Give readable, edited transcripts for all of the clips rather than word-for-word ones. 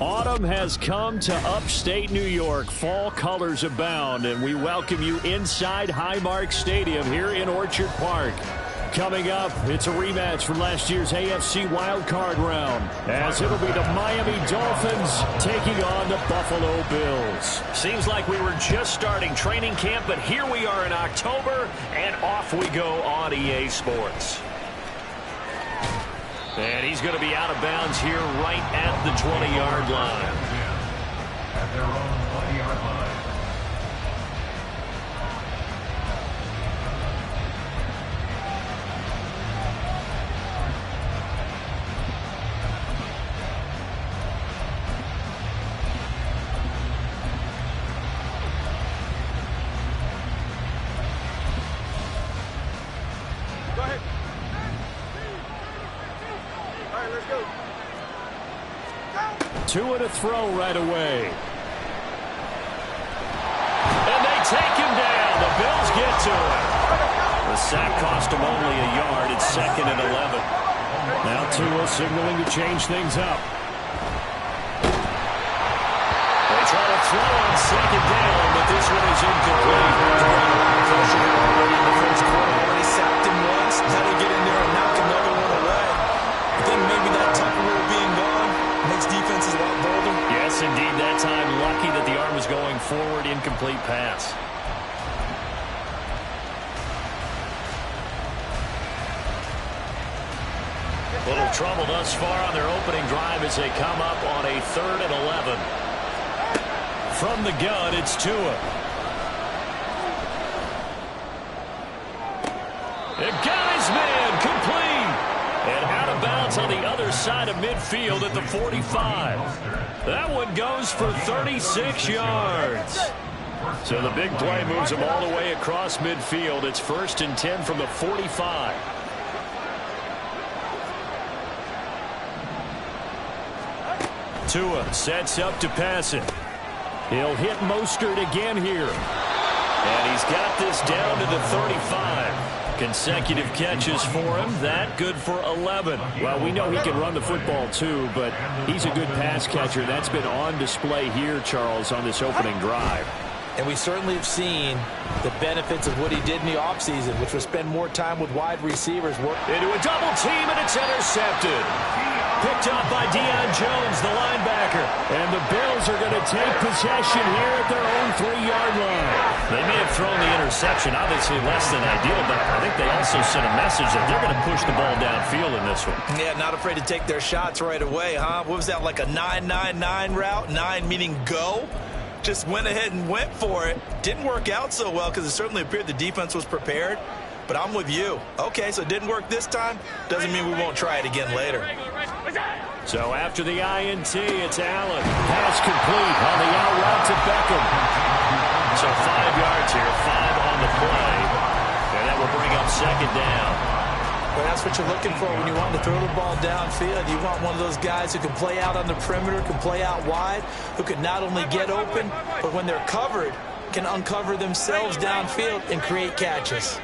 Autumn has come to upstate New York. Fall colors abound, and we welcome you inside Highmark Stadium here in Orchard Park. Coming up, it's a rematch from last year's AFC wildcard round, as it'll be the Miami Dolphins taking on the Buffalo Bills. Seems like we were just starting training camp, but here we are in October, and off we go on EA Sports. And he's going to be out of bounds here right at the 20-yard line. At their own 20-yard line. Two to throw right away. And they take him down. The Bills get to him. The sack cost him only a yard. It's 2nd and 11. Now Tua signaling to change things up. They try to throw on 2nd down, but this one is incomplete. Already in the first quarter, already sacked him once. Had to get in there and knock another one away. I think maybe that Tucker rule being gone makes defenses a lot bolder. Yes, indeed. That time, lucky that the arm was going forward. Incomplete pass. Little trouble thus far on their opening drive as they come up on a 3rd and 11. From the gun, it's Tua. It got his man complete. And out of bounds on the other side of midfield at the 45. That one goes for 36 yards. So the big play moves him all the way across midfield. It's 1st and 10 from the 45. Tua sets up to pass it. He'll hit Mostert again here. And he's got this down to the 35. Consecutive catches for him. That good for 11. Well, we know he can run the football too, but he's a good pass catcher. That's been on display here, Charles, on this opening drive. And we certainly have seen the benefits of what he did in the offseason, which was spend more time with wide receivers. Into a double team, and it's intercepted. Picked up by Deion Jones, the linebacker. And the Bills are going to take possession here at their own 3-yard line. They may have thrown the interception, obviously less than ideal, but I think they also sent a message that they're going to push the ball downfield in this one. Yeah, not afraid to take their shots right away, huh? What was that, like a 9-9-9 route? 9 meaning go? Just went ahead and went for it. Didn't work out so well because it certainly appeared the defense was prepared. But I'm with you. Okay, so it didn't work this time. Doesn't mean we won't try it again later. So after the INT, it's Allen. Pass complete on the out route to Beckham. So 5 yards here, 5 on the play. And that will bring up 2nd down. Well, that's what you're looking for when you want to throw the ball downfield. You want one of those guys who can play out on the perimeter, can play out wide, who can not only get open, but when they're covered, can uncover themselves downfield and create catches.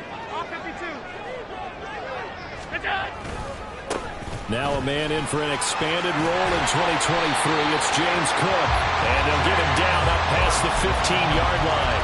Now a man in for an expanded role in 2023. It's James Cook. And they'll get him down up past the 15-yard line.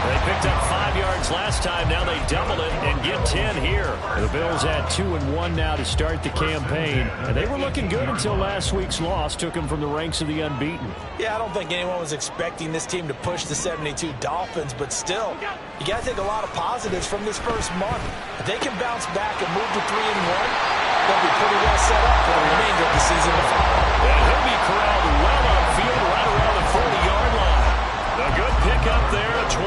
They picked up 5 yards last time. Now they double it and get 10 here. The Bills at 2-1 now to start the campaign. And they were looking good until last week's loss took them from the ranks of the unbeaten. Yeah, I don't think anyone was expecting this team to push the 72 Dolphins, but still, you got to take a lot of positives from this first month. If they can bounce back and move to 3-1, they'll be pretty well set up for the remainder of the season to follow. And he'll be corralled well upfield right around the 40-yard line. A good pickup there at 22.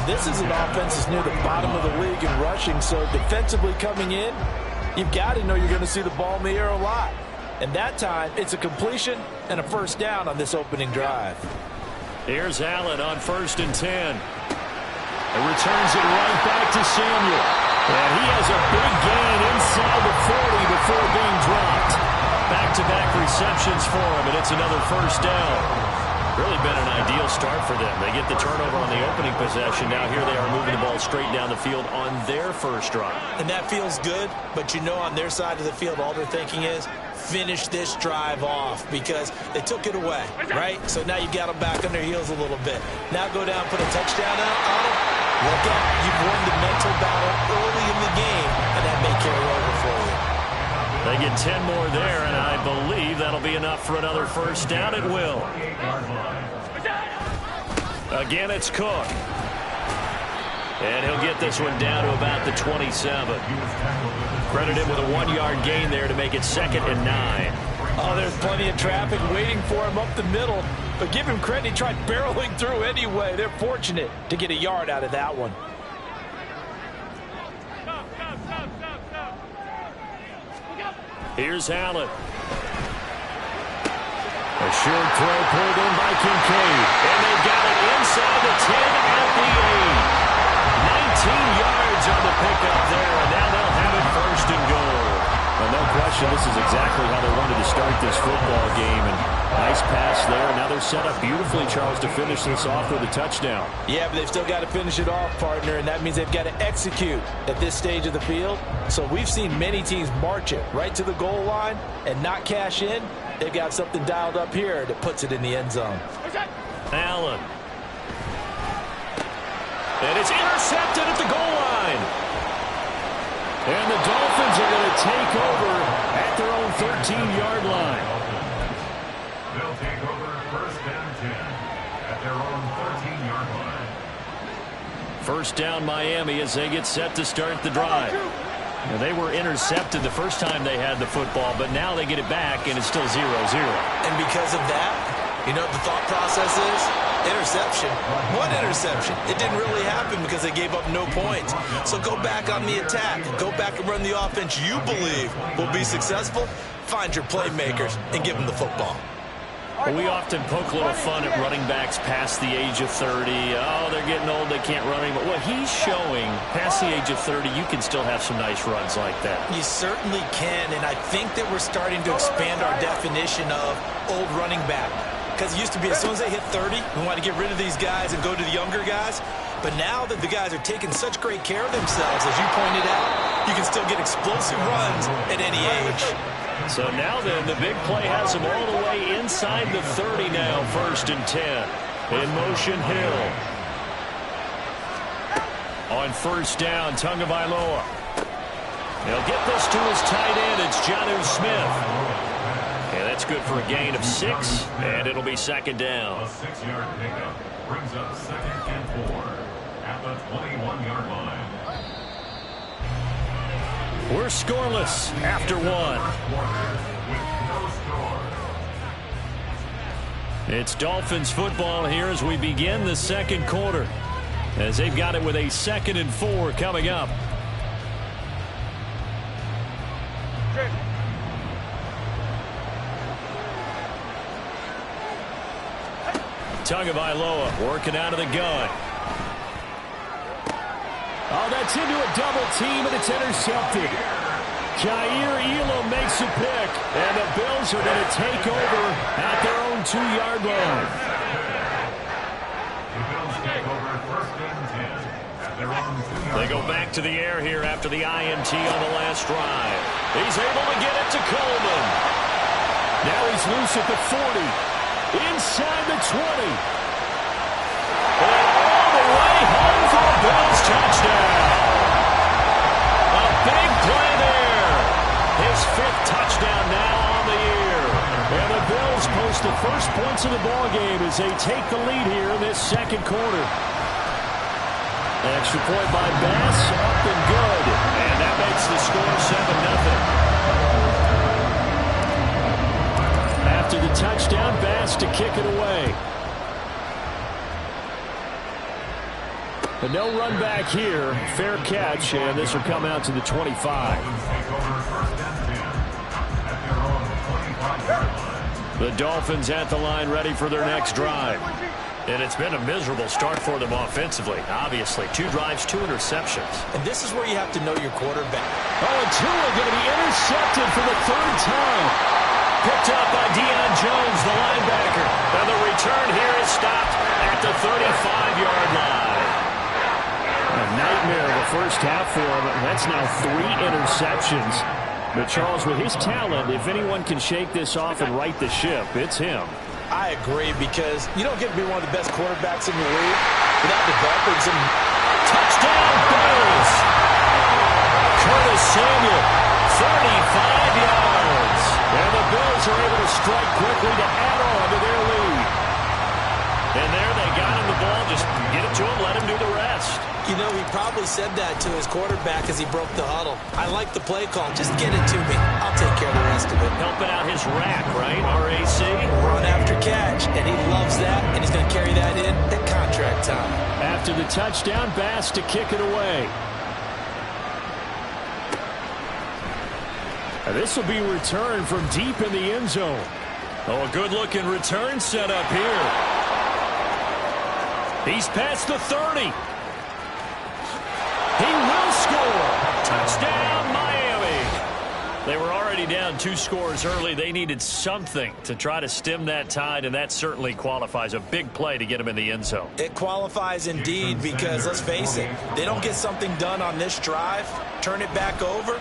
This is an offense that's near the bottom of the league in rushing, so defensively coming in, you've got to know you're going to see the ball in the air a lot. And that time, it's a completion and a 1st down on this opening drive. Here's Allen on 1st and 10. And returns it right back to Samuel. And he has a big gain inside the 40 before being dropped. Back-to-back receptions for him, and it's another 1st down. Really been an ideal start for them. They get the turnover on the opening possession. Now here they are moving the ball straight down the field on their first drive. And that feels good, but you know on their side of the field all they're thinking is finish this drive off because they took it away, right? So now you got them back on their heels a little bit. Now go down, put a touchdown out on them. Look out, you've won the mental battle early in the game, and that may carry over for you. They get 10 more there, and I believe that'll be enough for another first down. It will. Again, it's Cook. And he'll get this one down to about the 27. Credited with a 1-yard gain there to make it 2nd and 9. Oh, there's plenty of traffic waiting for him up the middle. But give him credit, he tried barreling through anyway. They're fortunate to get a yard out of that one. Here's Allen. A short throw pulled in by Kincaid. And they've got it inside the 10 at the 8. 19 yards on the pickup there. And now they'll have it 1st and goal. Well, no question, this is exactly how they wanted to start this football game. And nice pass there. Now they're set up beautifully, Charles, to finish this off with a touchdown. Yeah, but they've still got to finish it off, partner, and that means they've got to execute at this stage of the field. So we've seen many teams march it right to the goal line and not cash in. They've got something dialed up here that puts it in the end zone. Allen. And it's intercepted at the goal line. And the Dolphins are going to take over at their own 13-yard line. They'll take over 1st and 10 at their own 13-yard line. First down Miami as they get set to start the drive. Now, they were intercepted the first time they had the football, but now they get it back, and it's still 0-0. And because of that, you know what the thought process is? Interception. One interception. It didn't really happen because they gave up no points. So go back on the attack. Go back and run the offense you believe will be successful. Find your playmakers and give them the football. Well, we often poke a little fun at running backs past the age of 30. Oh, they're getting old, they can't run anymore. What he's showing, past the age of 30, you can still have some nice runs like that. You certainly can, and I think that we're starting to expand our definition of old running back. Because it used to be as soon as they hit 30, we want to get rid of these guys and go to the younger guys. But now that the guys are taking such great care of themselves, as you pointed out, you can still get explosive runs at any age. So now then, the big play has them all the way inside the 30 now, 1st and 10. In motion, Hill. On 1st down, Tagovailoa. He'll get this to his tight end. It's Jonnu Smith. And that's good for a gain of 6, and it'll be 2nd down. A 6-yard pickup brings up 2nd and 4 at the 21-yard line. We're scoreless after 1. It's Dolphins football here as we begin the 2nd quarter. As they've got it with a 2nd and 4 coming up. Tagovailoa working out of the gun. Oh, that's into a double team, and it's intercepted. Jair Elam makes a pick, and the Bills are going to take over at their own 2-yard line. The Bills take over 1st and 10 at their own 2-yard line. They go back to the air here after the INT on the last drive. He's able to get it to Coleman. Now he's loose at the 40, inside the 20. And all the way home for a Bills touchdown. A big play there. His 5th touchdown now on the year. And the Bills post the first points of the ballgame as they take the lead here in this 2nd quarter. Extra point by Bass, up and good. And that makes the score 7-0. After the touchdown, Bass to kick it away. But no run back here. Fair catch, and this will come out to the 25. The Dolphins at the line ready for their next drive. And it's been a miserable start for them offensively, obviously. 2 drives, 2 interceptions. And this is where you have to know your quarterback. Oh, and Tua going to be intercepted for the 3rd time. picked up by Deion Jones, the linebacker. And the return here is stopped at the 35-yard line. A nightmare of the first half for him. That's now 3 interceptions. But, Charles, with his talent, if anyone can shake this off and right the ship, it's him. I agree, because you don't get to be one of the best quarterbacks in the league without developing some. Touchdown, Bills! Curtis Samuel, 35 yards. And the Bills are able to strike quickly to add on to their lead. And there they got him the ball. Just get it to him, let him do the rest. You know, he probably said that to his quarterback as he broke the huddle. I like the play call. Just get it to me. I'll take care of the rest of it. Helping out his rack, right? RAC. Run after catch. And he loves that, and he's going to carry that in at contract time. After the touchdown, Bass to kick it away. And this will be returned from deep in the end zone. Oh, a good-looking return set up here. He's past the 30. He will score. Touchdown, Miami. They were already down 2 scores early. They needed something to try to stem that tide, and that certainly qualifies. A big play to get them in the end zone. It qualifies indeed, because let's face it, they don't get something done on this drive, turn it back over.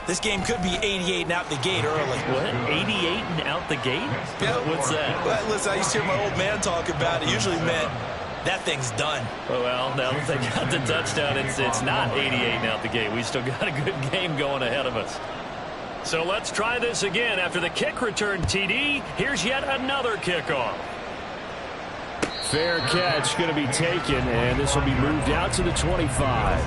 This game could be 88 and out the gate early. What? 88 and out the gate? Yeah. What's that? Well, listen, I used to hear my old man talk about it. Usually meant that thing's done. Well, now that they got the touchdown, it's not 88 and out the gate. We still got a good game going ahead of us. So let's try this again. After the kick return TD, here's yet another kickoff. Fair catch going to be taken, and this will be moved out to the 25.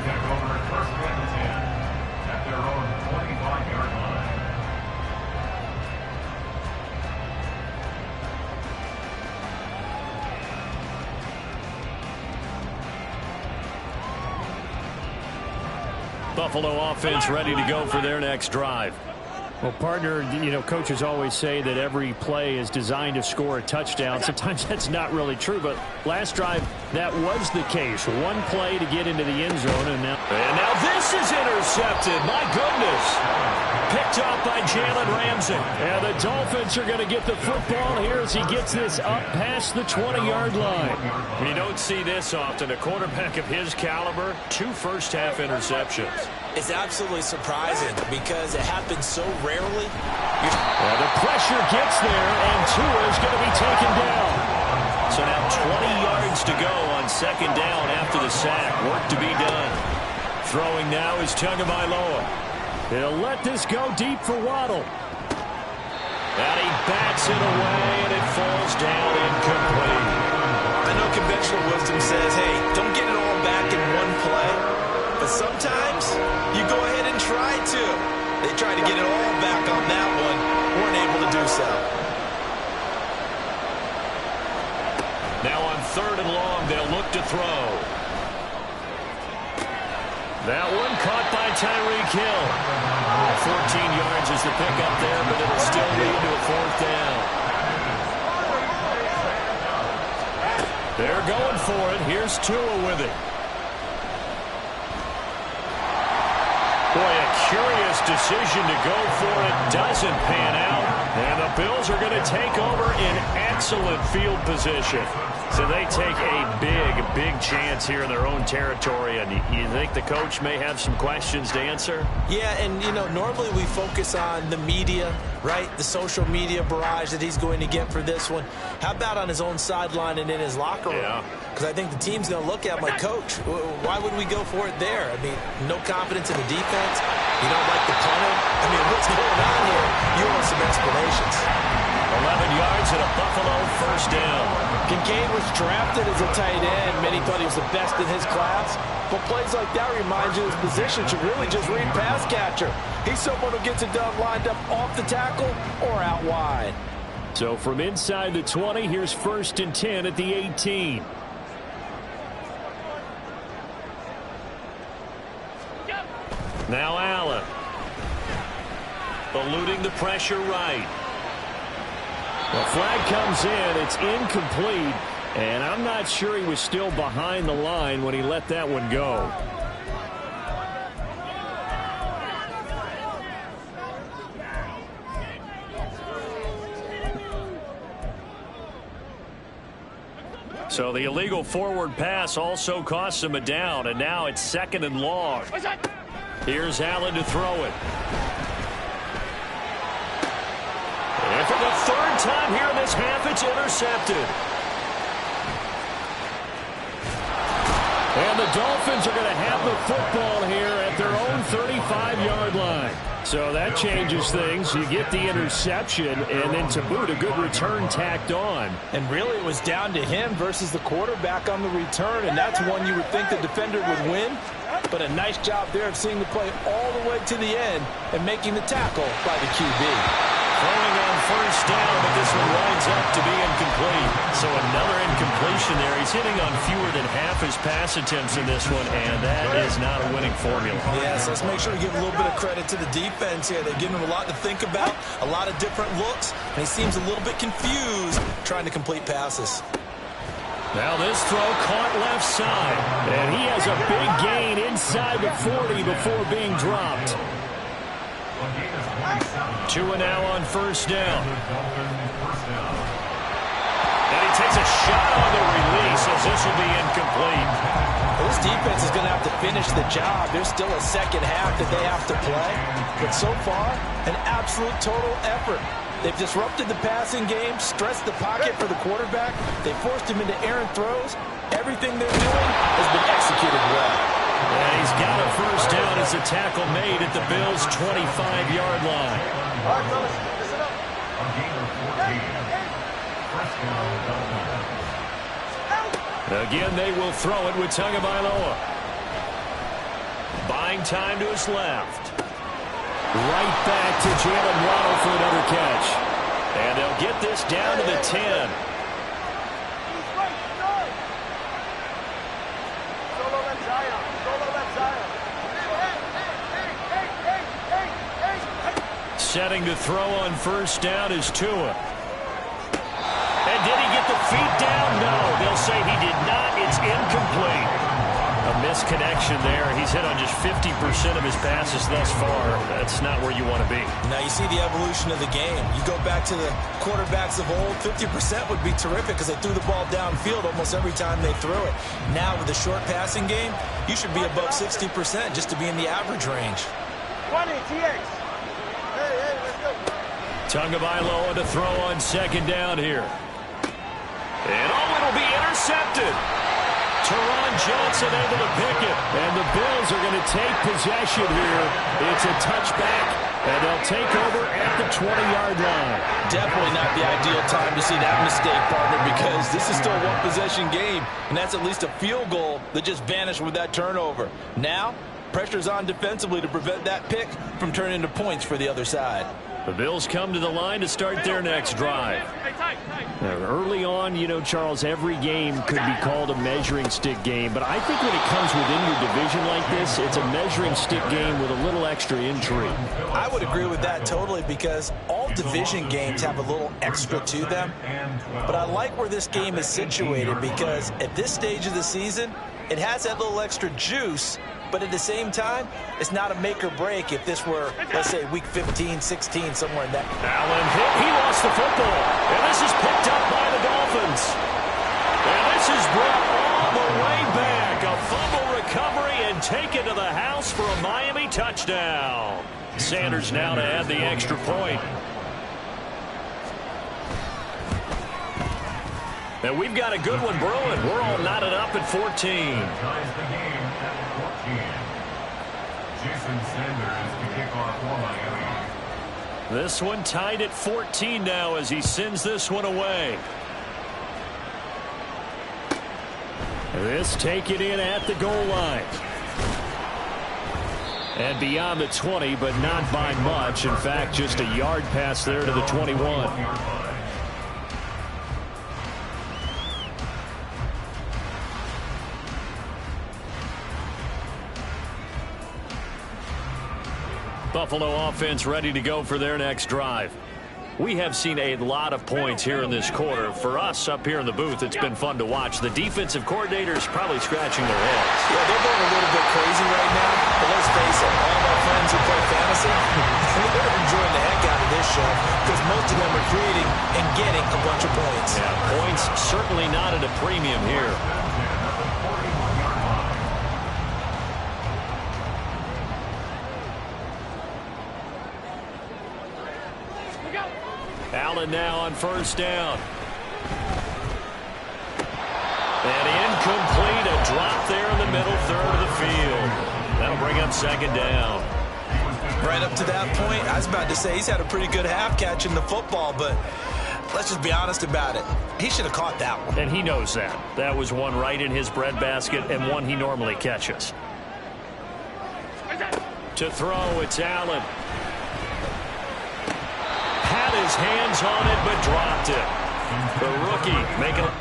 Buffalo offense ready to go for their next drive. Well, partner, you know, coaches always say that every play is designed to score a touchdown. Sometimes that's not really true, but last drive, that was the case. One play to get into the end zone, and now this is intercepted. My goodness. Picked up by Jalen Ramsey. And the Dolphins are going to get the football here as he gets this up past the 20-yard line. You don't see this often. A quarterback of his caliber, 2 first-half interceptions. It's absolutely surprising because it happens so rarely. Well, the pressure gets there, and Tua is going to be taken down. So now 20 yards to go on second down after the sack. Work to be done. Throwing now is Tagovailoa. He'll let this go deep for Waddle. And he bats it away, and it falls down incomplete. I know conventional wisdom says, hey, don't get it all back in one play. But sometimes you go ahead and try to. They tried to get it all back on that one. Weren't able to do so. Now on 3rd and long, they'll look to throw. That one caught by Tyreek Hill. 14 yards is the pickup there, but it'll still lead to a 4th down. They're going for it. Here's Tua with it. Boy, a curious decision to go for it. Doesn't pan out. And the Bills are going to take over in excellent field position. So they take a big chance here in their own territory. And you think the coach may have some questions to answer? Yeah, and, you know, normally we focus on the media, right? The social media barrage that he's going to get for this one. How about on his own sideline and in his locker room? Yeah. Because I think the team's going to look at my coach. Why would we go for it there? I mean, no confidence in the defense. You don't like the punter. I mean, what's going on here? You want some explanations. 11 yards and a Buffalo first down. Kincaid was drafted as a tight end. Many thought he was the best in his class. But plays like that remind you his position should really just read pass catcher. He's someone who gets it done lined up off the tackle or out wide. So from inside the 20, here's 1st and 10 at the 18. Now Allen. Eluding the pressure right. The flag comes in. It's incomplete. And I'm not sure he was still behind the line when he let that one go. So the illegal forward pass also costs him a down, and now it's 2nd and long. Here's Allen to throw it. And for the 3rd time here in this half, it's intercepted. And the Dolphins are going to have the football here at their own 35-yard line. So that changes things. You get the interception, and then to boot, a good return tacked on. And really, it was down to him versus the quarterback on the return, and that's one you would think the defender would win. But a nice job there of seeing the play all the way to the end and making the tackle by the QB. Throwing on 1st down, but this one winds up to be incomplete. So another incompletion there. He's hitting on fewer than half his pass attempts in this one, and that is not a winning formula. Yes, let's make sure we give a little bit of credit to the defense here. They've given him a lot to think about, a lot of different looks, and he seems a little bit confused trying to complete passes. Now this throw caught left side, and he has a big gain inside the 40 before being dropped. Tua now on 1st down. And he takes a shot on the release as this will be incomplete. Well, this defense is going to have to finish the job. There's still a 2nd half that they have to play. But so far, an absolute total effort. They've disrupted the passing game, stressed the pocket for the quarterback. They forced him into errant throws. Everything they're doing has been executed well. And he's got a 1st down as the tackle made at the Bills' 25-yard line. Again, they will throw it with Tagovailoa. Buying time to his left. Right back to Jalen Waddle for another catch. And they'll get this down to the 10. Setting to throw on 1st down is Tua. And did he get the feet down? No. They'll say he did not. It's incomplete. A misconnection there. He's hit on just 50% of his passes thus far. That's not where you want to be. Now you see the evolution of the game. You go back to the quarterbacks of old, 50% would be terrific because they threw the ball downfield almost every time they threw it. Now with the short passing game, you should be above 60% just to be in the average range. 20, TX. Tagovailoa to throw on 2nd down here. And it'll be intercepted. Teron Johnson able to pick it. And the Bills are going to take possession here. It's a touchback, and they'll take over at the 20-yard line. Definitely not the ideal time to see that mistake, partner, because this is still a one-possession game, and that's at least a field goal that just vanished with that turnover. Now, pressure's on defensively to prevent that pick from turning into points for the other side. The Bills come to the line to start their next drive. Now, early on, you know, Charles, every game could be called a measuring stick game. But I think when it comes within your division like this, it's a measuring stick game with a little extra intrigue. I would agree with that totally because all division games have a little extra to them. But I like where this game is situated because at this stage of the season, it has that little extra juice. But at the same time, it's not a make or break if this were, let's say, week 15, 16, somewhere in that. Allen hit. He lost the football. And this is picked up by the Dolphins. And this is brought all the way back. A fumble recovery and taken to the house for a Miami touchdown. Sanders now to add the extra point. And we've got a good one brewing. We're all knotted up at 14. Ties the game at 14. Jason Sanders to kick off for Miami. This one tied at 14 now as he sends this one away. This take it in at the goal line. And beyond the 20, but not by much. In fact, just a yard pass there to the 21. Buffalo offense ready to go for their next drive. We have seen a lot of points here in this quarter. For us up here in the booth, it's been fun to watch. The defensive coordinators probably scratching their heads. Yeah, they're going a little bit crazy right now. But let's face it, all of our friends who play fantasy, they're enjoying the heck out of this show because most of them are creating and getting a bunch of points. Yeah, points certainly not at a premium here. Allen now on first down. And incomplete, a drop there in the middle third of the field. That'll bring up second down. Right up to that point, I was about to say he's had a pretty good half catching the football, but let's just be honest about it. He should have caught that one. And he knows that. That was one right in his breadbasket and one he normally catches. To throw, it's Allen. Had his hands on it, but dropped it. The rookie making it.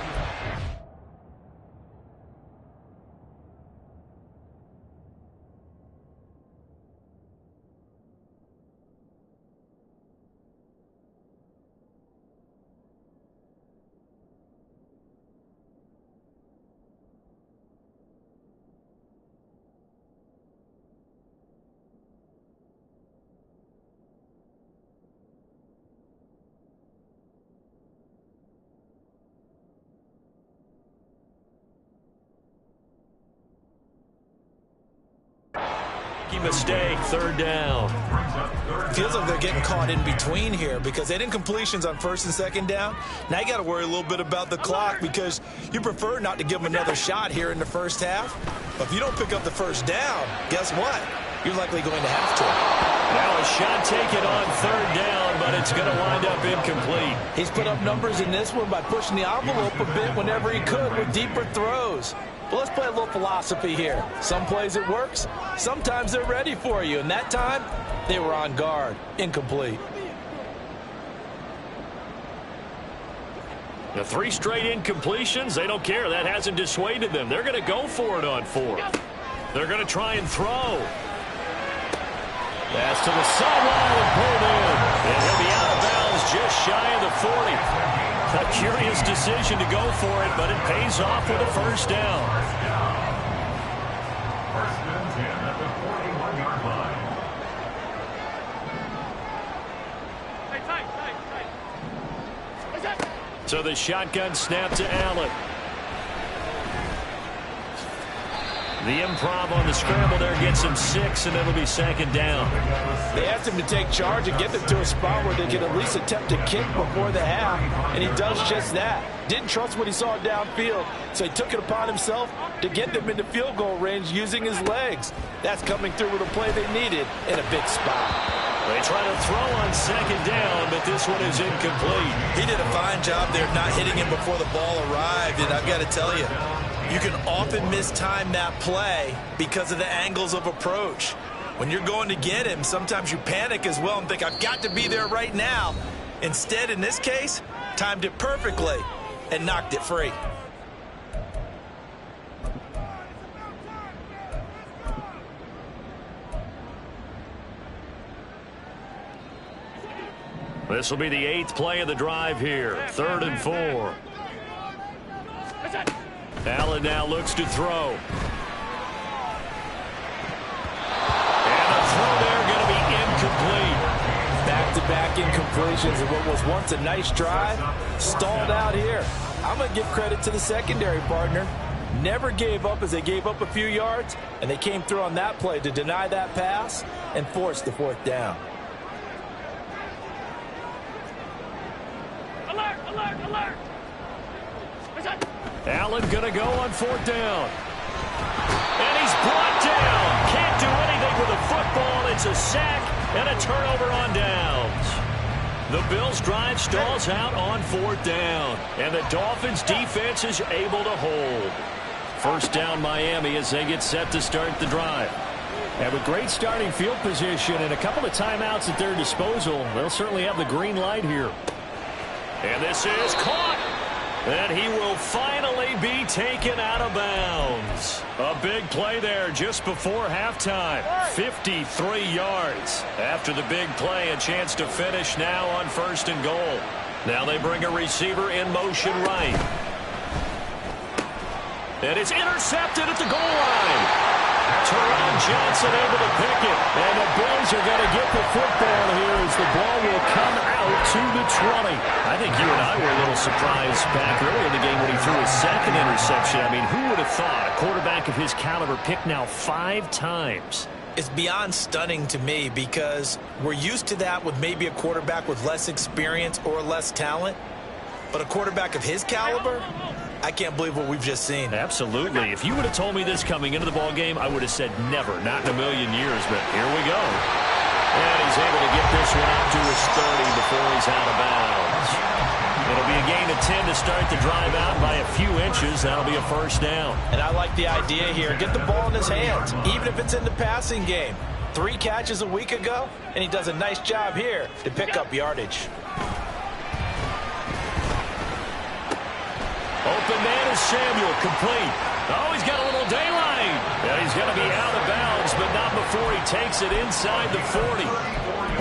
Mistake, third down. Feels like they're getting caught in between here because they didn't completions on first and second down. Now you got to worry a little bit about the clock because you prefer not to give them another shot here in the first half. But if you don't pick up the first down, guess what? You're likely going to have to. Now a shot taken on third down, but it's going to wind up incomplete. He's put up numbers in this one by pushing the envelope a bit whenever he could with deeper throws. But let's play a little philosophy here. Some plays it works. Sometimes they're ready for you. And that time, they were on guard. Incomplete. The 3 straight incompletions, they don't care. That hasn't dissuaded them. They're going to go for it on 4th. They're going to try and throw. Pass to the sideline and pulled in. And he'll be out of bounds just shy of the 40. A curious decision to go for it, but it pays off with a first down. First and 10 at the 41-yard line. So the shotgun snap to Allen. The improv on the scramble there gets him 6, and it'll be second down. They asked him to take charge and get them to a spot where they could at least attempt a kick before the half, and he does just that. Didn't trust what he saw downfield, so he took it upon himself to get them into field goal range using his legs. That's coming through with a play they needed in a big spot. They try to throw on second down, but this one is incomplete. He did a fine job there not hitting him before the ball arrived, and I've got to tell you, you can often mistime that play because of the angles of approach. When you're going to get him, sometimes you panic as well and think, I've got to be there right now. Instead, in this case, timed it perfectly and knocked it free. This will be the 8th play of the drive here. 3rd and 4. Allen now looks to throw. And a throw there going to be incomplete. Back-to-back incompletions of what was once a nice drive. Stalled out here. I'm going to give credit to the secondary partner. Never gave up as they gave up a few yards, and they came through on that play to deny that pass and force the 4th down. Alert, alert, alert. Allen going to go on 4th down. And he's brought down. Can't do anything with a football. It's a sack and a turnover on downs. The Bills' drive stalls out on 4th down. And the Dolphins' defense is able to hold. First down Miami as they get set to start the drive. And with great starting field position and a couple of timeouts at their disposal, they'll certainly have the green light here. And this is caught. And he will finally be taken out of bounds. A big play there just before halftime. 53 yards. After the big play, a chance to finish now on 1st and goal. Now they bring a receiver in motion right. And it's intercepted at the goal line. Teron Johnson able to pick it. And the Bills are going to get the football here as the ball will come out to the 20. I think you and I were a little surprised back earlier in the game when he threw his second interception. I mean, who would have thought a quarterback of his caliber picked now 5 times? It's beyond stunning to me because we're used to that with maybe a quarterback with less experience or less talent. But a quarterback of his caliber, I can't believe what we've just seen. Absolutely. If you would have told me this coming into the ball game, I would have said never, not in a million years. But here we go. And he's able to get this one up to his 30 before he's out of bounds. It'll be a gain of 10 to start the drive out by a few inches. That'll be a 1st down. And I like the idea here. Get the ball in his hands, even if it's in the passing game. 3 catches a week ago, and he does a nice job here to pick up yardage. Open man is Samuel, complete. Oh, he's got a little daylight. And he's going to be out of bounds, but not before he takes it inside the 40.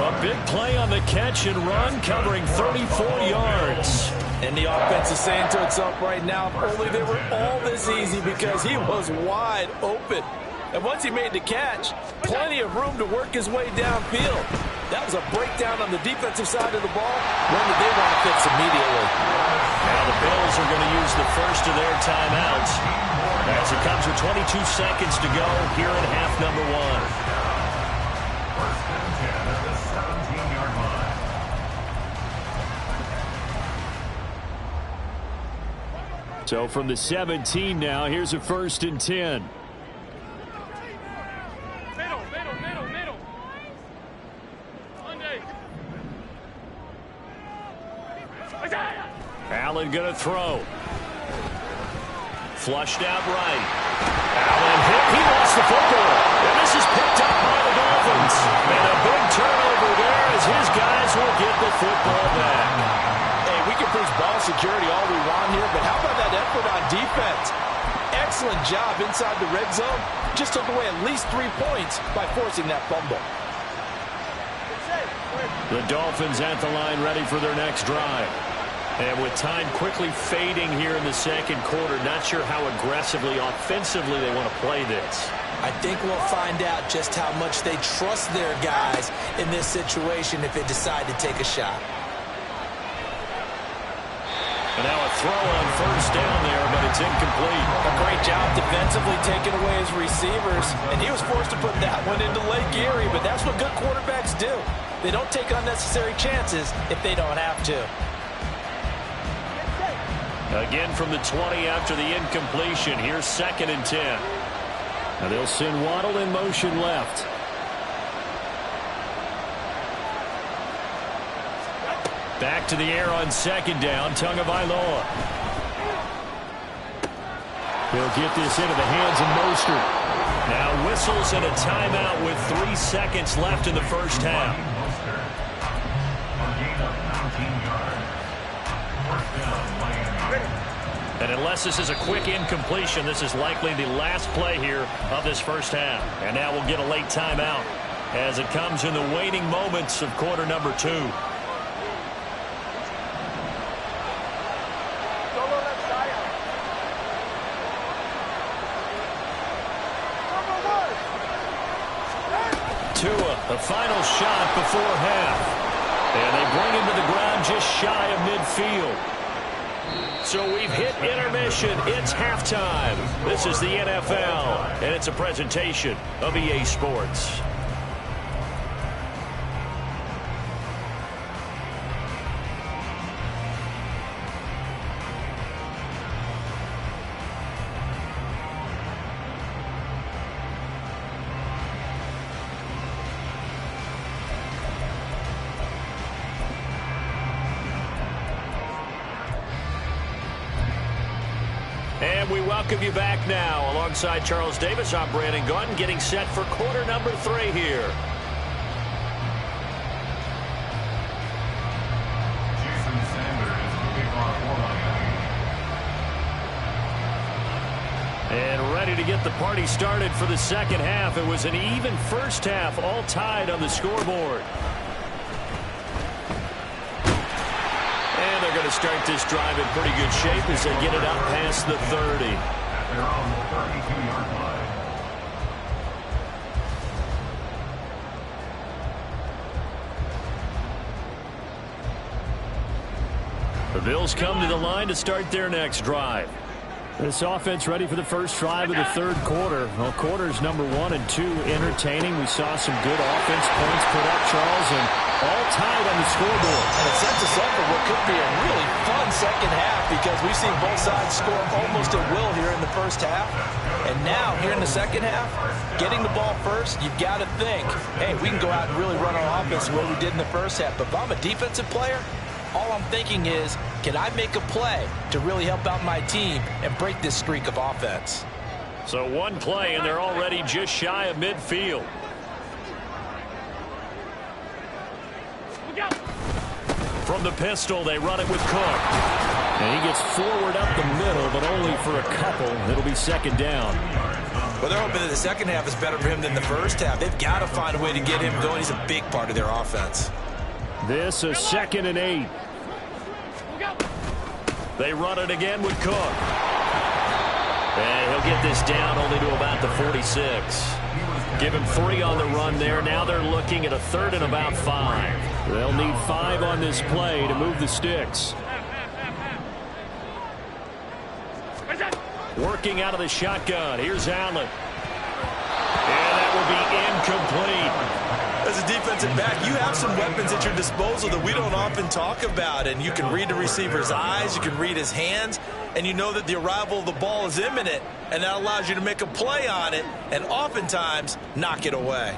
A big play on the catch and run, covering 34 yards. And the offense is saying to itself right now, if only they were all this easy, because he was wide open. And once he made the catch, plenty of room to work his way downfield. That was a breakdown on the defensive side of the ball, one that they want to fix immediately. Now the Bills are going to use the first of their timeouts as it comes with 22 seconds to go here in half number 1. First and 10 at the 17-yard line. So from the 17 now, here's a 1st and 10. Allen going to throw. Flushed out right. Allen hit. He lost the football. And this is picked up by the Dolphins. And a big turnover there as his guys will get the football back. Hey, we can preach ball security all we want here, but how about that effort on defense? Excellent job inside the red zone. Just took away at least 3 points by forcing that fumble. The Dolphins at the line ready for their next drive. And with time quickly fading here in the 2nd quarter, not sure how aggressively, offensively they want to play this. I think we'll find out just how much they trust their guys in this situation if they decide to take a shot. And now a throw on 1st down there, but it's incomplete. A great job defensively taking away his receivers, and he was forced to put that one into Lake Erie, but that's what good quarterbacks do. They don't take unnecessary chances if they don't have to. Again from the 20 after the incompletion. Here's 2nd and 10. Now they'll send Waddle in motion left. Back to the air on 2nd down. Tagovailoa. He'll get this into the hands of Mostert. Now whistles and a timeout with 3 seconds left in the 1st half. And unless this is a quick incompletion, this is likely the last play here of this 1st half. And now we'll get a late timeout as it comes in the waning moments of quarter number 2. Tua, the final shot before half. And they bring him to the ground just shy of midfield. So we've hit intermission. It's halftime. This is the NFL, and it's a presentation of EA Sports. And we welcome you back now. Alongside Charles Davis, I'm Brandon Gaudin, getting set for quarter number 3 here. Jason Sanders will kick off for Miami. And ready to get the party started for the second half. It was an even first half, all tied on the scoreboard. And they're going to start this drive in pretty good shape as they get it out past the 30. At their own 32-yard line. The Bills come to the line to start their next drive. This offense ready for the first drive of the third quarter. Well, quarters number 1 and 2 entertaining. We saw some good offense points put up, Charles, and all tied on the scoreboard. And it sets us up for what could be a really fun second half because we've seen both sides score almost at will here in the first half. And now, here in the second half, getting the ball first, you've got to think, hey, we can go out and really run our offense the way we did in the first half. But if I'm a defensive player, all I'm thinking is, can I make a play to really help out my team and break this streak of offense? So one play, and they're already just shy of midfield. From the pistol, they run it with Cook. And he gets forward up the middle, but only for a couple. It'll be second down. Well, they're hoping that the second half is better for him than the first half. They've got to find a way to get him going. He's a big part of their offense. This is 2nd and 8. They run it again with Cook. And he'll get this down only to about the 46. Give him 3 on the run there. Now they're looking at a 3rd and about 5. They'll need 5 on this play to move the sticks. Working out of the shotgun. Here's Allen. And that will be incomplete. As a defensive back, you have some weapons at your disposal that we don't often talk about. And you can read the receiver's eyes, you can read his hands, and you know that the arrival of the ball is imminent. And that allows you to make a play on it and oftentimes knock it away.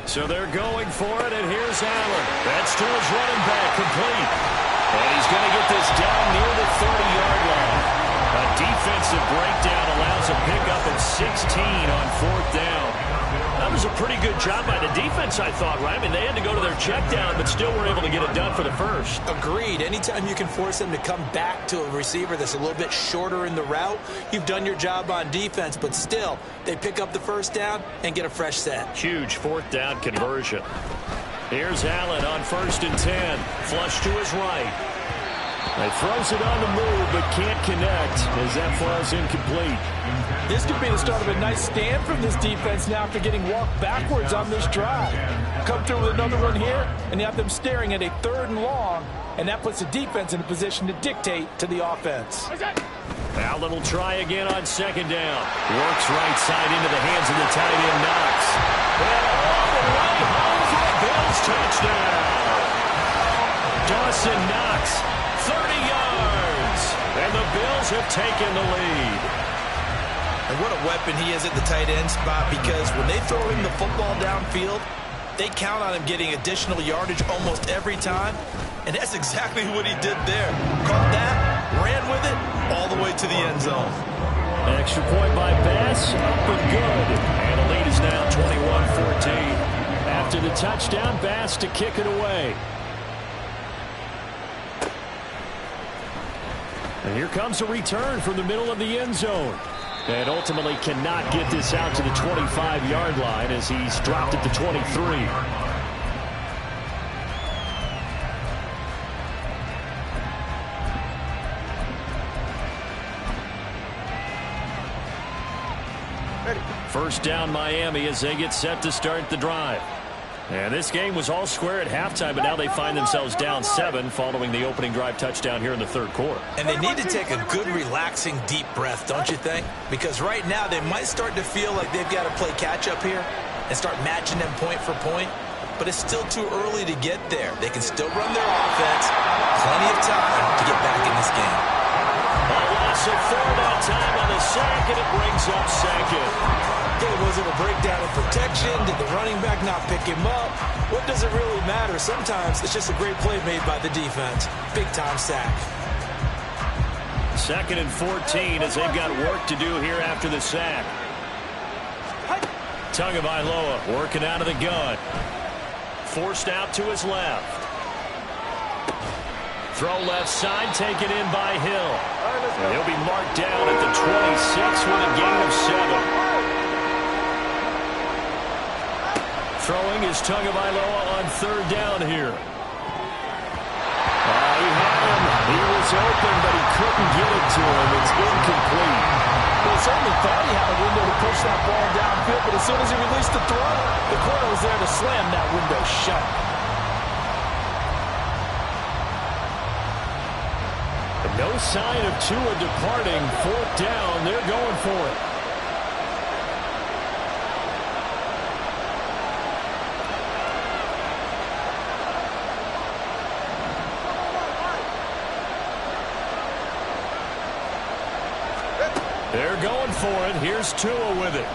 So they're going for it, and here's Allen. That's to his running back, complete. And he's going to get this down near the 30-yard line. A defensive breakdown allows a pickup of 16 on 4th down. That was a pretty good job by the defense, I thought, right? I mean, they had to go to their check down, but still were able to get it done for the first. Agreed. Anytime you can force them to come back to a receiver that's a little bit shorter in the route, you've done your job on defense, but still, they pick up the first down and get a fresh set. Huge 4th down conversion. Here's Allen on 1st and 10. Flush to his right. He throws it on the move, but can't connect as that falls incomplete. This could be the start of a nice stand from this defense now after getting walked backwards on this drive. Come through with another one here, and you have them staring at a 3rd and long, and that puts the defense in a position to dictate to the offense. Allen will try again on 2nd down. Works right side into the hands of the tight end, Knox. And all the way home for a Bills touchdown. Dawson Knox, 30 yards. And the Bills have taken the lead. And what a weapon he is at the tight end spot, because when they throw him the football downfield, they count on him getting additional yardage almost every time. And that's exactly what he did there. Caught that, ran with it, all the way to the end zone. An extra point by Bass, up and good. And the lead is now 21-14. After the touchdown, Bass to kick it away. And here comes a return from the middle of the end zone. And ultimately cannot get this out to the 25-yard line as he's dropped at the 23. First down Miami as they get set to start the drive. And this game was all square at halftime, but now they find themselves down 7 following the opening drive touchdown here in the third quarter. And they need to take a good, relaxing, deep breath, don't you think? Because right now they might start to feel like they've got to play catch-up here and start matching them point for point. But it's still too early to get there. They can still run their offense. Plenty of time to get back in this game. A loss of 4 that time on the sack, and it brings up 2nd. Was it a breakdown in protection? Did the running back not pick him up? What does it really matter? Sometimes it's just a great play made by the defense. Big-time sack. 2nd and 14 as they've got work to do here after the sack. Tagovailoa working out of the gun. Forced out to his left. Throw left side, taken in by Hill. And he'll be marked down at the 26 with a gain of 7. Throwing is Tagovailoa on third down here. He had him. He was open, but he couldn't get it to him. It's incomplete. Well, he certainly thought he had a window to push that ball downfield, but as soon as he released the throw, the corner was there to slam that window shut. No sign of Tua departing. Fourth down. They're going for it. They're going for it. Here's Tua with it.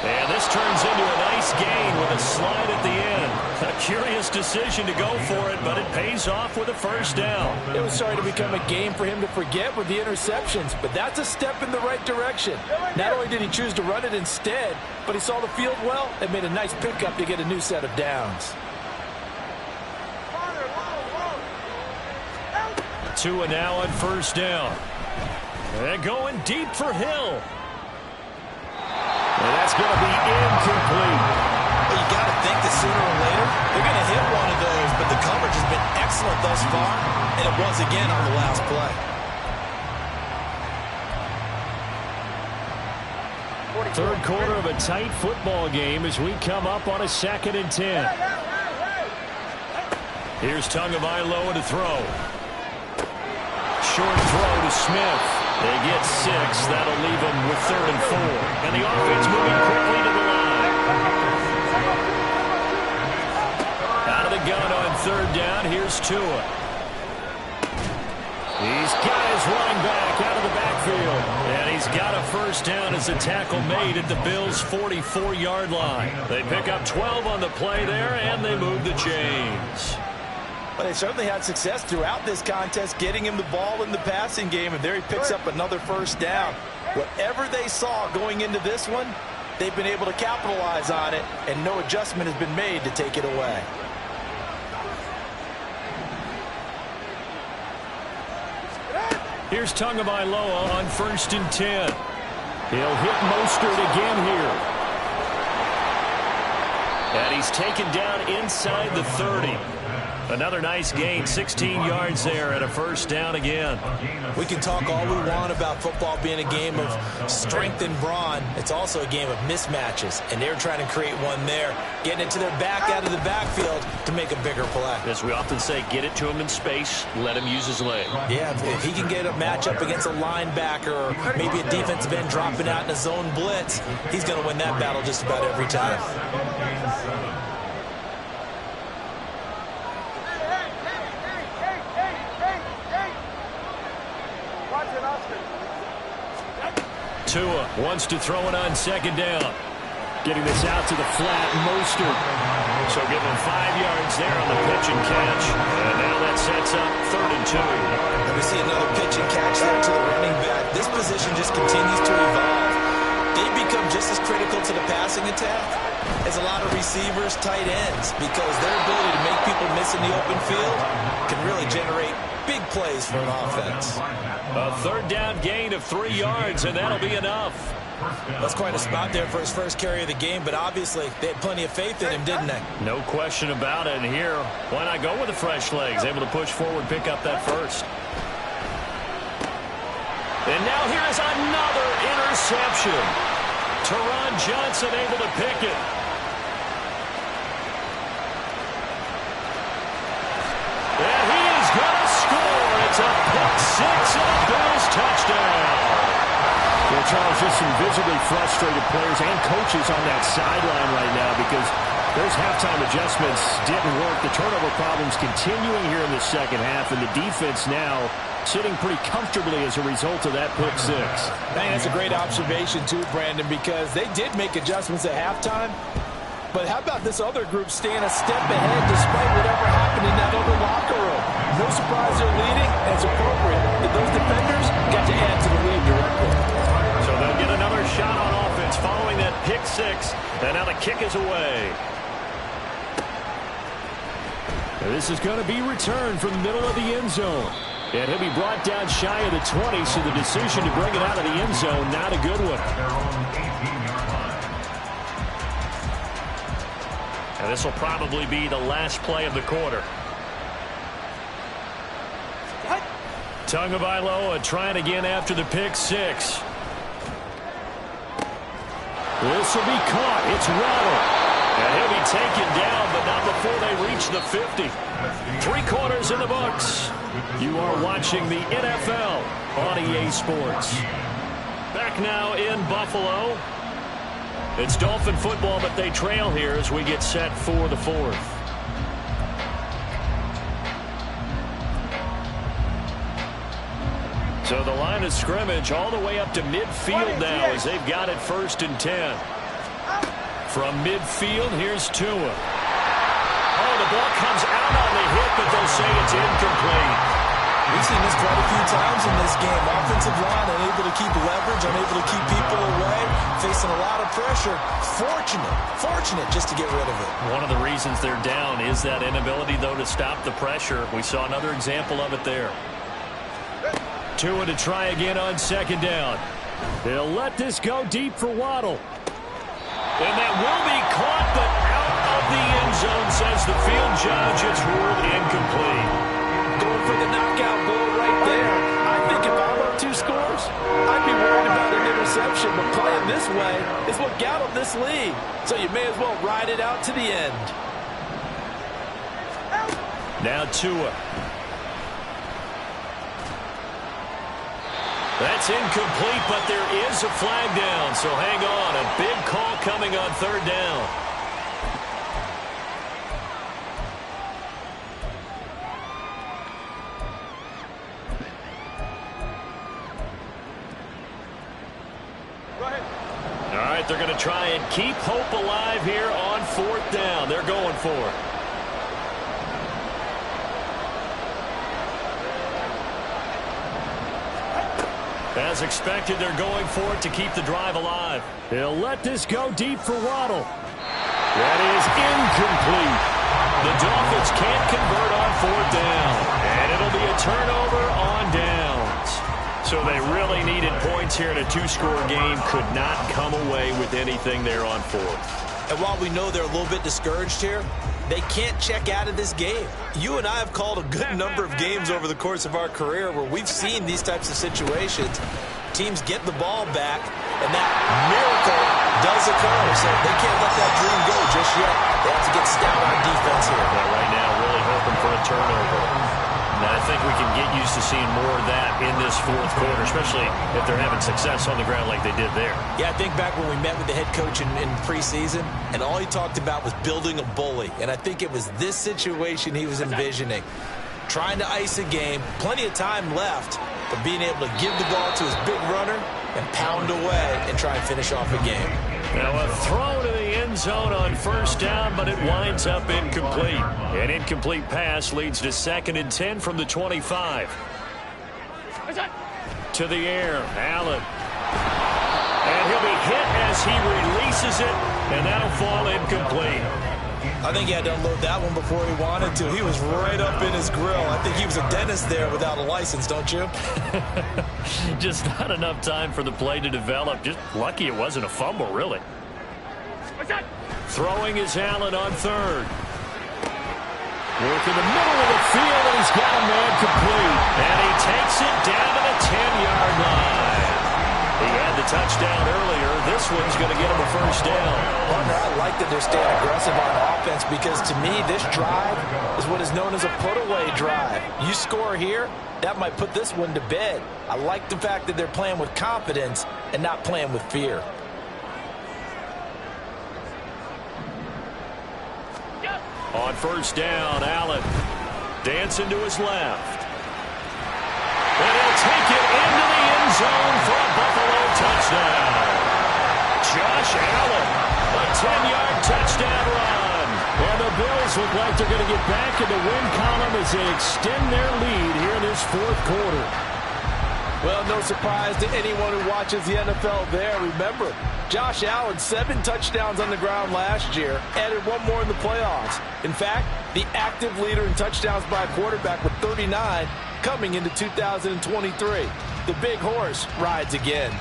And this turns into a nice gain with a slide at the end. A curious decision to go for it, but it pays off with a first down. It was starting to become a game for him to forget with the interceptions, but that's a step in the right direction. Not only did he choose to run it instead, but he saw the field well and made a nice pickup to get a new set of downs. Tua now on first down. And going deep for Hill. And that's going to be incomplete. Well, you got to think that sooner or later they're going to hit one of those, but the coverage has been excellent thus far, and it was again on the last play. Third quarter of a tight football game as we come up on a 2nd and 10. Here's Tagovailoa to throw. Short throw to Smith. They get 6. That'll leave them with 3rd and 4. And the offense moving quickly to the line. Out of the gun on 3rd down. Here's Tua. He's got his running back out of the backfield. And he's got a first down as a tackle made at the Bills' 44-yard line. They pick up 12 on the play there, and they move the chains. But they certainly had success throughout this contest, getting him the ball in the passing game, and there he picks up another first down. Whatever they saw going into this one, they've been able to capitalize on it, and no adjustment has been made to take it away. Here's Tagovailoa on 1st and 10. He'll hit Mostert again here. And he's taken down inside the 30. Another nice gain, 16 yards there and a first down again. We can talk all we want about football being a game of strength and brawn. It's also a game of mismatches, and they're trying to create one there, getting it to their back out of the backfield to make a bigger play. As we often say, get it to him in space, let him use his leg. Yeah, if he can get a matchup against a linebacker or maybe a defensive end dropping out in a zone blitz, he's going to win that battle just about every time. Tua wants to throw it on 2nd down. Getting this out to the flat, Mostert. So give him 5 yards there on the pitch and catch. And now that sets up 3rd and 2. And we see another pitch and catch there to the running back. This position just continues to evolve. They become just as critical to the passing attack as a lot of receivers, tight ends, because their ability to make people miss in the open field can really generate big plays for an offense. A 3rd down gain of 3 yards, and that'll be enough. That's quite a spot there for his first carry of the game, but obviously they had plenty of faith in him, didn't they? No question about it. And here, why not go with the fresh legs? Able to push forward, pick up that first. And now here is another interception. Teron Johnson able to pick it. And he is going to score. It's a pick 6 and a Bills touchdown. Well, Charles, just some visibly frustrated players and coaches on that sideline right now because those halftime adjustments didn't work. The turnover problems continuing here in the second half, and the defense now sitting pretty comfortably as a result of that pick 6. I think that's a great observation, too, Brandon, because they did make adjustments at halftime. But how about this other group staying a step ahead despite whatever happened in that other locker room? No surprise they're leading. That's appropriate. But those defenders got to add to the lead directly. So they'll get another shot on offense following that pick 6. And now the kick is away. This is going to be returned from the middle of the end zone. And he'll be brought down shy of the 20, so the decision to bring it out of the end zone, not a good one. Their own 18-yard line. And this will probably be the last play of the quarter. Tagovailoa trying again after the pick six. This will be caught. It's Waddle. And he'll be taken down, but not before they reach the 50. 3 quarters in the books. You are watching the NFL on EA Sports. Back now in Buffalo. It's Dolphin football, but they trail here as we get set for the 4th. So the line of scrimmage all the way up to midfield now as they've got it 1st and 10. From midfield, here's Tua. Oh, the ball comes out on the hit, but they'll say it's incomplete. We've seen this quite a few times in this game. Offensive line unable to keep leverage, unable to keep people away, facing a lot of pressure. Fortunate just to get rid of it. One of the reasons they're down is that inability, though, to stop the pressure. We saw another example of it there. Tua to try again on 2nd down. They'll let this go deep for Waddle. And that will be caught, but out of the end zone, says the field judge. It's ruled incomplete. Going for the knockout blow right there. I think if I'm up 2 scores, I'd be worried about an interception. But playing this way is what got them this lead. So you may as well ride it out to the end. Now Tua. That's incomplete, but there is a flag down, so hang on. A big call coming on 3rd down. Go ahead. All right, they're going to try and keep hope alive here on 4th down. They're going for it. As expected, they're going for it to keep the drive alive. They'll let this go deep for Waddle. That is incomplete. The Dolphins can't convert on 4th down. And it'll be a turnover on downs. So they really needed points here in a 2-score game. Could not come away with anything there on 4th. And while we know they're a little bit discouraged here, they can't check out of this game. You and I have called a good number of games over the course of our career where we've seen these types of situations. Teams get the ball back, and that miracle does occur. So they can't let that dream go just yet. They have to get stout on defense here. Yeah, right now, really hoping for a turnover. And I think we can get used to seeing more of that in this 4th quarter, especially if they're having success on the ground like they did there. Yeah, I think back when we met with the head coach in preseason, and all he talked about was building a bully. And I think it was this situation he was envisioning. Trying to ice a game, plenty of time left, but being able to give the ball to his big runner and pound away and try and finish off a game. Now a throw to the end zone on 1st down, but it winds up incomplete. An incomplete pass leads to 2nd and 10 from the 25. To the air, Allen. And he'll be hit as he releases it, and that'll fall incomplete. I think he had to unload that one before he wanted to. He was right up in his grill. I think he was a dentist there without a license, don't you? Just not enough time for the play to develop. Just lucky it wasn't a fumble, really. Throwing is Allen on 3rd. Work in the middle of the field, and he's got a man complete. And he takes it down to the 10-yard line. He had the touchdown earlier. This one's going to get him a 1st down. Partner, I like that they're staying aggressive on offense because, to me, this drive is what is known as a put-away drive. You score here, that might put this one to bed. I like the fact that they're playing with confidence and not playing with fear. On 1st down, Allen dancing to his left. And he'll take it into the end zone for a Buffalo touchdown. Josh Allen, a 10-yard touchdown run. And the Bills look like they're going to get back in the win column as they extend their lead here in this 4th quarter. Well, no surprise to anyone who watches the NFL there. Remember, Josh Allen, 7 touchdowns on the ground last year, added 1 more in the playoffs. In fact, the active leader in touchdowns by a quarterback with 39 coming into 2023. The big horse rides again.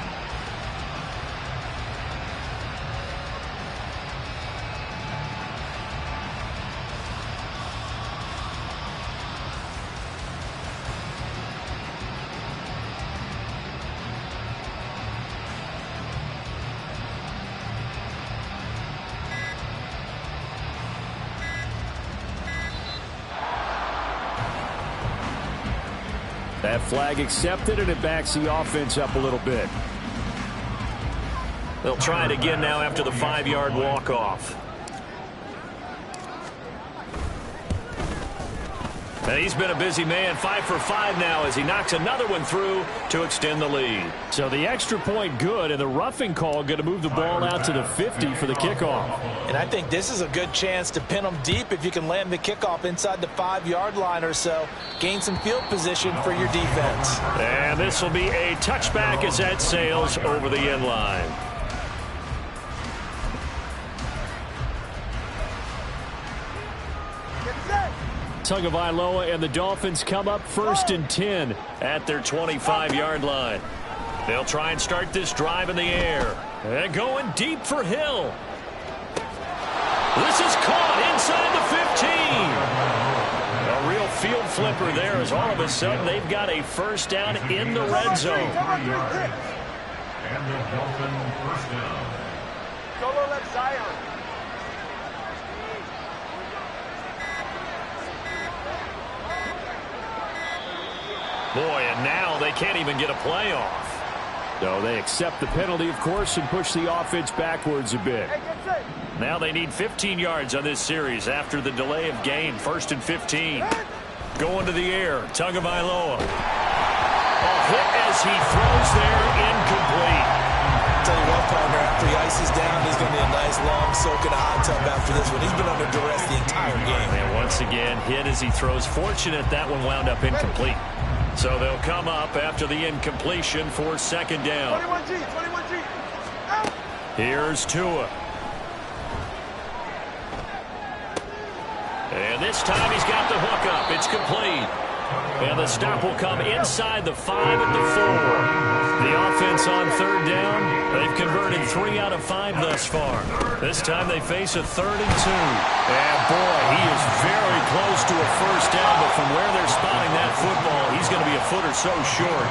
That flag accepted, and it backs the offense up a little bit. They'll try it again now after the 5-yard walk-off. And he's been a busy man, 5 for 5 now as he knocks another one through to extend the lead. So the extra point good, and the roughing call going to move the ball out to the 50 for the kickoff. And I think this is a good chance to pin them deep if you can land the kickoff inside the 5-yard line or so. Gain some field position for your defense. And this will be a touchback as that sails over the end line. Tagovailoa and the Dolphins come up 1st and 10 at their 25-yard line. They'll try and start this drive in the air. And going deep for Hill. This is caught inside the 15. A real field flipper there as all of a sudden they've got a first down in the red zone. And the Dolphin first down. Solo left Zion. Boy, and now they can't even get a playoff. So they accept the penalty, of course, and push the offense backwards a bit. Now they need 15 yards on this series after the delay of game. 1st and 15. Going to the air. Tagovailoa. A hit as he throws there, incomplete. Tell you what, partner, after he ices down, he's going to be a nice, long soak in a hot tub after this one. He's been under duress the entire game. And once again, hit as he throws. Fortunate that one wound up incomplete. So they'll come up after the incompletion for 2nd down. 21G. Out. Here's Tua. And this time he's got the hook up. It's complete. And the stop will come inside the 5 at the 4. The offense on 3rd down. They've converted 3 out of 5 thus far. This time they face a 3rd and 2. And boy, he is very close to a first down, but from where they're spotting that football, he's going to be a foot or so short.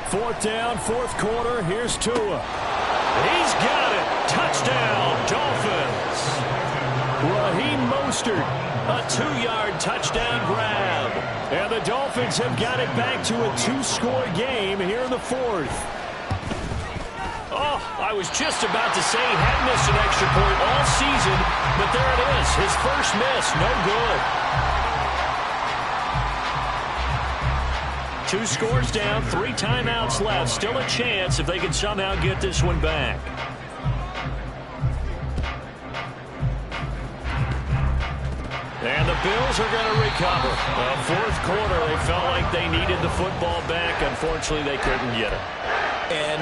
Fourth down, 4th quarter. Here's Tua. He's got it. Touchdown, Dolphins. Raheem Mostert, a 2-yard touchdown grab. And the Dolphins have got it back to a 2-score game here in the 4th. Oh, I was just about to say he hadn't missed an extra point all season, but there it is. His first miss, no good. 2 scores down, 3 timeouts left. Still a chance if they can somehow get this one back. And the Bills are going to recover. Well, 4th quarter, they felt like they needed the football back. Unfortunately, they couldn't get it. And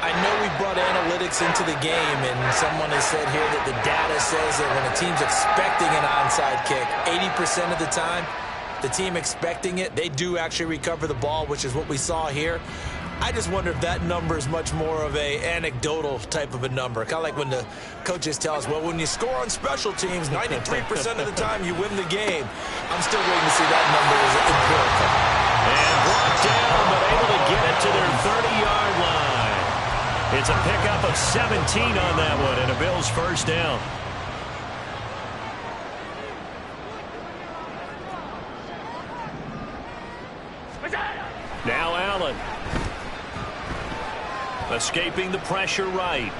I know we brought analytics into the game, and someone has said here that the data says that when a team's expecting an onside kick, 80% of the time, the team expecting it, they do actually recover the ball, which is what we saw here. I just wonder if that number is much more of a anecdotal type of a number. Kind of like when the coaches tell us, well, when you score on special teams, 93% of the time you win the game. I'm still waiting to see that number is empirical. And brought down, but able to get it to their 30-yard line. It's a pickup of 17 on that one, and a Bills first down. Now Allen. Escaping the pressure right.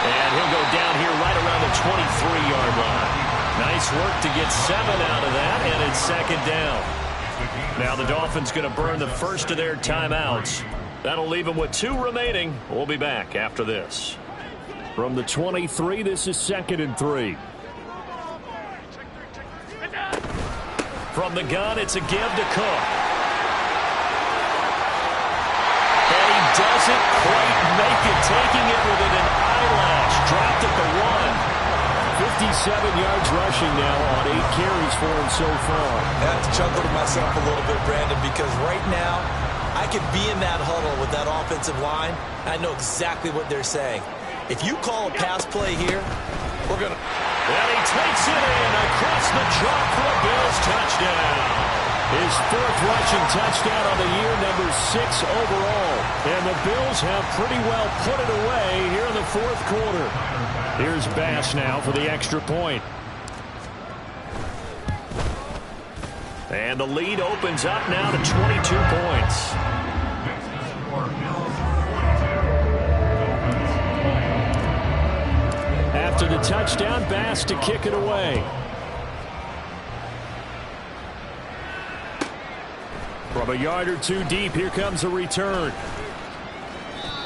And he'll go down here right around the 23-yard line. Nice work to get 7 out of that, and it's 2nd down. Now the Dolphins going to burn the first of their timeouts. That'll leave them with 2 remaining. We'll be back after this. From the 23, this is 2nd and 3. From the gun, it's a give to Cook. And he doesn't quite make it, taking it within an eyelash. Dropped at the 1. 57 yards rushing now on 8 carries for him so far. I have to chuckle to myself a little bit, Brandon, because right now I could be in that huddle with that offensive line. I know exactly what they're saying. If you call a pass play here, we're going to... And he takes it in across the chalk for a Bills touchdown. His 4th rushing touchdown on the year, number 6 overall. And the Bills have pretty well put it away here in the 4th quarter. Here's Bass now for the extra point. And the lead opens up now to 22 points. After the touchdown, Bass to kick it away. From a yard or two deep, here comes a return.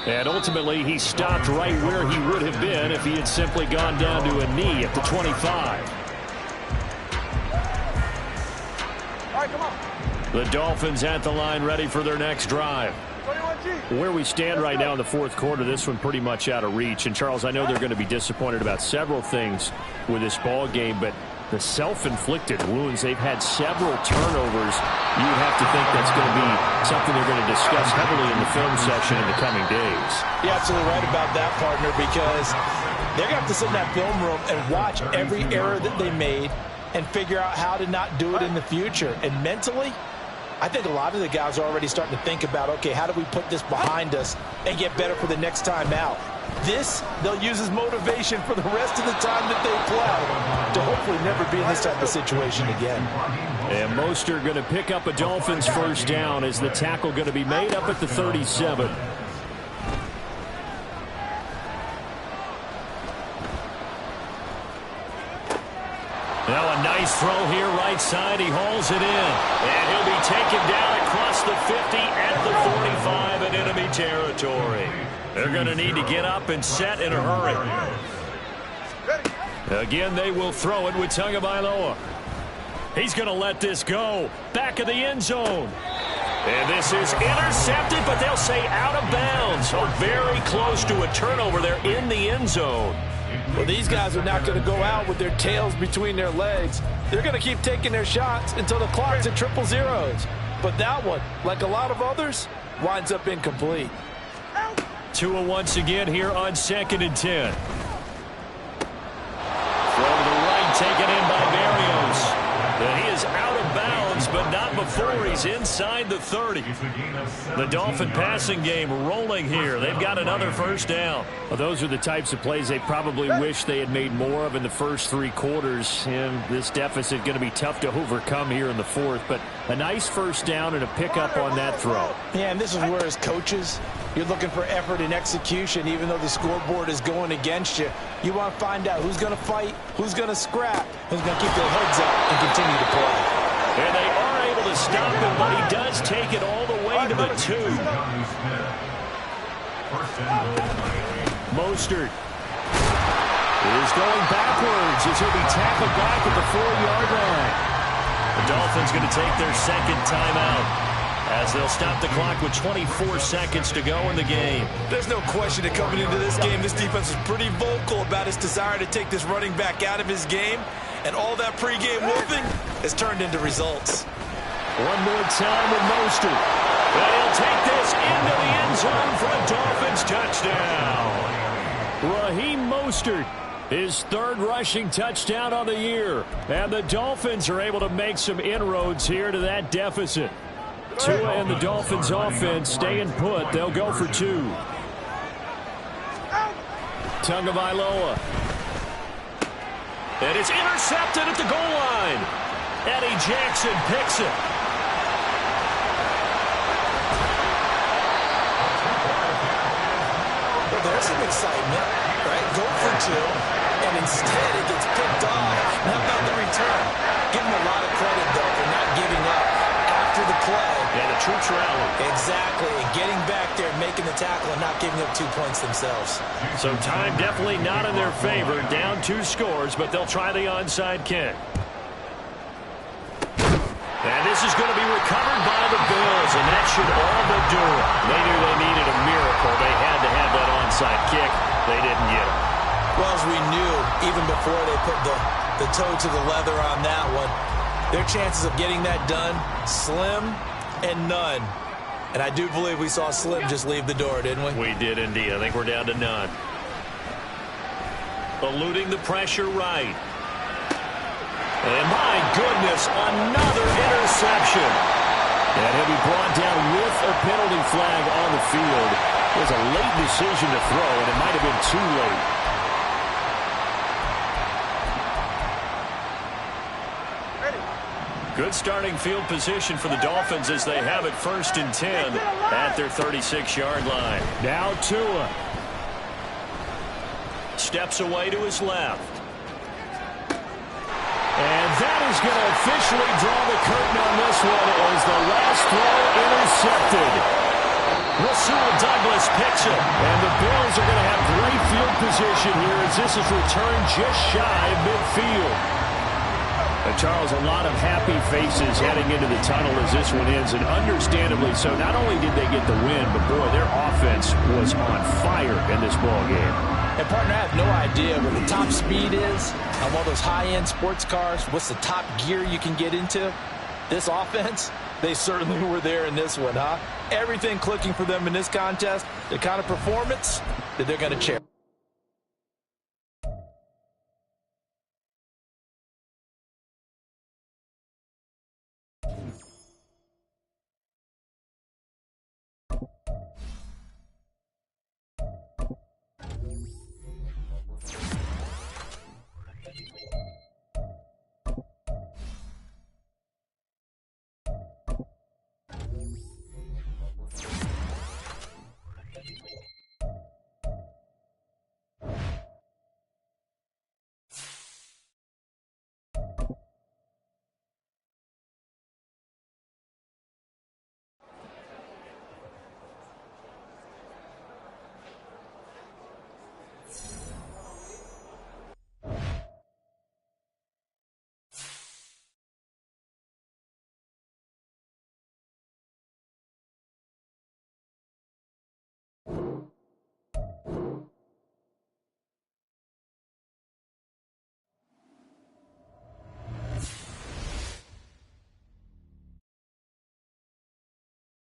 And ultimately, he stopped right where he would have been if he had simply gone down to a knee at the 25. All right, come on. The Dolphins at the line, ready for their next drive. 21G. Where we stand right now in the 4th quarter, this one pretty much out of reach. And, Charles, I know they're going to be disappointed about several things with this ball game, but the self-inflicted wounds, they've had several turnovers. You would have to think that's going to be something they're going to discuss heavily in the film session in the coming days. You're absolutely right about that, partner, because they're going to have to sit in that film room and watch every error that they made and figure out how to not do it in the future. And mentally, I think a lot of the guys are already starting to think about, okay, how do we put this behind us and get better for the next time out? This, they'll use as motivation for the rest of the time that they play to hopefully never be in this type of situation again. And Mostert going to pick up a Dolphins first down. Is the tackle going to be made up at the 37? Now a nice throw here right side. He hauls it in. And he'll be taken down across the 50 at the 45 in enemy territory. They're going to need to get up and set in a hurry. Again, they will throw it with Tagovailoa. He's going to let this go. Back of the end zone. And this is intercepted, but they'll say out of bounds. So very close to a turnover there in the end zone. Well, these guys are not going to go out with their tails between their legs. They're going to keep taking their shots until the clock's at 000. But that one, like a lot of others, winds up incomplete. Tua once again here on 2nd and 10. Throw to the right, taken in by Berrios. And he is out of bounds, but not before he's inside the 30. The Dolphin passing game rolling here. They've got another first down. Well, those are the types of plays they probably wish they had made more of in the first 3 quarters. And this deficit going to be tough to overcome here in the 4th. But a nice first down and a pickup on that throw. Yeah, and this is where as coaches, you're looking for effort and execution, even though the scoreboard is going against you. You want to find out who's going to fight, who's going to scrap, who's going to keep their heads up and continue to play. And they are able to stop him, but he does take it all the way to the 2. Mostert is going backwards as he'll be tackled back at the 4-yard line. The Dolphins going to take their second timeout as they'll stop the clock with 24 seconds to go in the game. There's no question that coming into this game, this defense was pretty vocal about its desire to take this running back out of his game. And all that pregame wolfing has turned into results. One more time with Mostert. And he'll take this into the end zone for a Dolphins touchdown. Raheem Mostert, his 3rd rushing touchdown on the year. And the Dolphins are able to make some inroads here to that deficit. Tua and the Dolphins offense staying put. They'll go for 2. Tagovailoa. And it's intercepted at the goal line. Eddie Jackson picks it. Well, there's some excitement, right? Go for 2, and instead it gets picked off. How about the return? Give him a lot of credit, though, for not giving up after the play. Yeah, the troops rally. Exactly. Getting back there, making the tackle, and not giving up 2 points themselves. So time definitely not in their favor. Down 2 scores, but they'll try the onside kick. And this is going to be recovered by the Bills, and that should all but do it. They knew they needed a miracle. They had to have that onside kick. They didn't get it. Well, as we knew, even before they put the toe to the leather on that one, their chances of getting that done, slim and none. And I do believe we saw Slim just leave the door, didn't we? We did indeed. I think we're down to none. Eluding the pressure right. And my goodness, another interception. And he'll be brought down with a penalty flag on the field. It was a late decision to throw, and it might have been too late. Good starting field position for the Dolphins as they have it 1st and 10 at their 36-yard line. Now Tua. Steps away to his left. And that is going to officially draw the curtain on this one as the last throw intercepted. Rasul Douglas picks it. And the Bills are going to have great field position here as this is returned just shy of midfield. And Charles, a lot of happy faces heading into the tunnel as this one ends, and understandably so. Not only did they get the win, but boy, their offense was on fire in this ball game. And partner, I have no idea what the top speed is on one of those high-end sports cars. What's the top gear you can get into? This offense, they certainly were there in this one, huh? Everything clicking for them in this contest, the kind of performance that they're going to cherish.